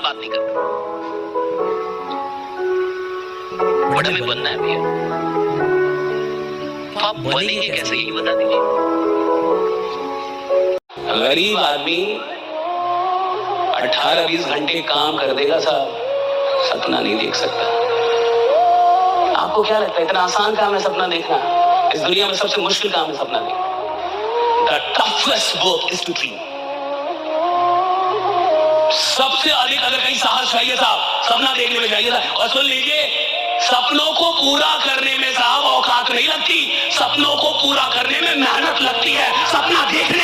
बात नहीं करता, बट हमें बनना है भैया। तो आप बनेंगे कैसे, यही बता दीजिए। गरीब आदमी 18-20 घंटे काम कर देगा साहब, सपना नहीं देख सकता। आपको क्या लगता है इतना आसान काम है सपना देखना? इस दुनिया में सबसे मुश्किल काम है सपना देखना। The toughest work is to dream. सबसे अधिक अगर कहीं साहस चाहिए साहब, सपना देखने में चाहिए था। और सुन लीजिए, सपनों को पूरा करने में साहब औकात नहीं लगती, सपनों को पूरा करने में मेहनत लगती है। सपना देखने